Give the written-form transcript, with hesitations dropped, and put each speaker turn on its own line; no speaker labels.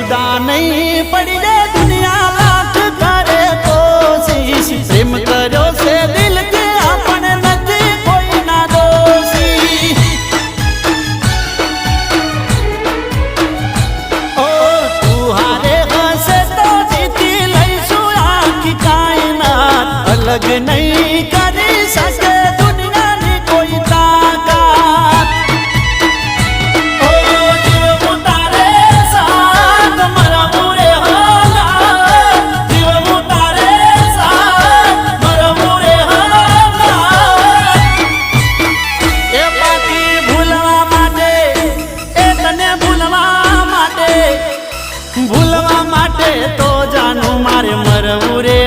જુદા નહીં પડી રે દુનિયા લાખ કરે કોશિશ પ્રેમ કર્યો છે દિલ કે આપણે નથી કોઈ ના દોષી ઓ તું હારે હશે તો જીતી લઈશું આખી કાયનાત અલગ નહીં કરી શકે દુનિયાની કોઈ તાકાત ઓ જીવ ઉતારે સાથ મરવું રે હાલા જીવ ઉતારે સાથ મરવું રે હાલા એ બાકી ભૂલવા માટે એ તને ભૂલવા માટે તો જાનું મારે મરવું રે